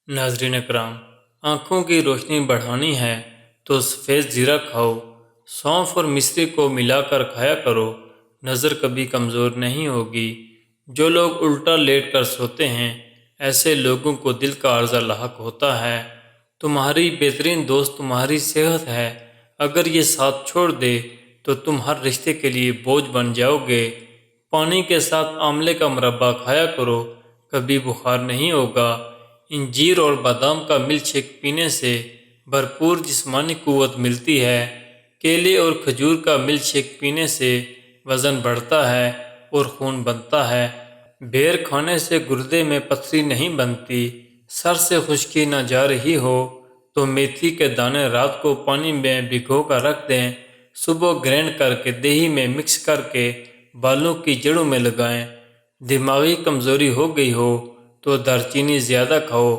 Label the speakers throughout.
Speaker 1: नाजरीन अकराम, आँखों की रोशनी बढ़ानी है तो सफ़ेद ज़ीरा खाओ। सौंफ और मिश्री को मिलाकर खाया करो, नज़र कभी कमज़ोर नहीं होगी। जो लोग उल्टा लेट कर सोते हैं, ऐसे लोगों को दिल का अर्जा लाहक होता है। तुम्हारी बेहतरीन दोस्त तुम्हारी सेहत है। अगर ये साथ छोड़ दे तो तुम हर रिश्ते के लिए बोझ बन जाओगे। पानी के साथ आंवले का मुरब्बा खाया करो, कभी बुखार नहीं होगा। इंजीर और बादाम का मिल्क शेक पीने से भरपूर जिस्मानी क़ुव्वत मिलती है। केले और खजूर का मिल्क शेक पीने से वज़न बढ़ता है और खून बनता है। बेर खाने से गुर्दे में पथरी नहीं बनती। सर से खुश्की न जा रही हो तो मेथी के दाने रात को पानी में भिगो कर रख दें। सुबह ग्राइंड करके दही में मिक्स करके बालों की जड़ों में लगाएं। दिमागी कमज़ोरी हो गई हो तो दालचीनी ज़्यादा खाओ,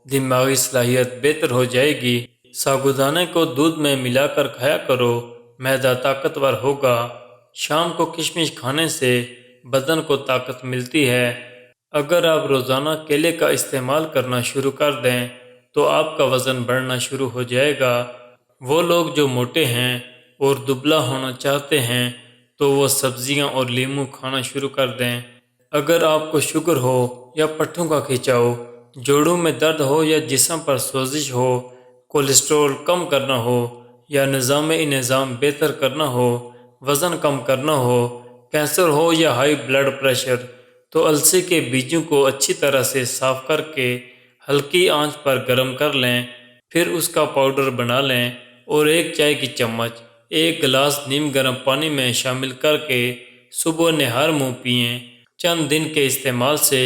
Speaker 1: दिमागी सलाहियत बेहतर हो जाएगी। साबूदाने को दूध में मिलाकर खाया करो, मैदा ताकतवर होगा। शाम को किशमिश खाने से बदन को ताकत मिलती है। अगर आप रोज़ाना केले का इस्तेमाल करना शुरू कर दें तो आपका वज़न बढ़ना शुरू हो जाएगा। वो लोग जो मोटे हैं और दुबला होना चाहते हैं तो वो सब्जियां और लीमू खाना शुरू कर दें। अगर आपको शुगर हो या पट्टों का खिंचाव, जोड़ों में दर्द हो या जिस्म पर सोजिश हो, कोलेस्ट्रॉल कम करना हो या निज़ाम बेहतर करना हो, वज़न कम करना हो, कैंसर हो या हाई ब्लड प्रेशर, तो अलसी के बीजों को अच्छी तरह से साफ़ करके हल्की आंच पर गर्म कर लें। फिर उसका पाउडर बना लें और एक चाय की चम्मच एक गिलास नीम गर्म पानी में शामिल करके सुबह निहार मुँह पिएं। चंद दिन के इस्तेमाल से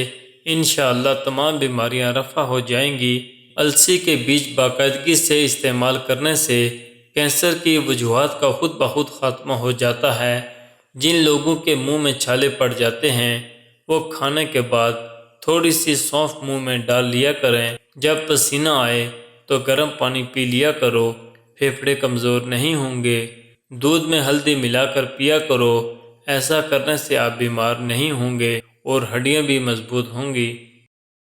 Speaker 1: इंशाअल्लाह तमाम बीमारियां रफ़ा हो जाएंगी। अलसी के बीज बाकायदगी से इस्तेमाल करने से कैंसर की वजूहात का खुद ब खुद ख़ात्मा हो जाता है। जिन लोगों के मुंह में छाले पड़ जाते हैं वो खाने के बाद थोड़ी सी सौंफ मुंह में डाल लिया करें। जब पसीना आए तो गर्म पानी पी लिया करो, फेफड़े कमज़ोर नहीं होंगे। दूध में हल्दी मिलाकर पिया करो, ऐसा करने से आप बीमार नहीं होंगे और हड्डियां भी मजबूत होंगी।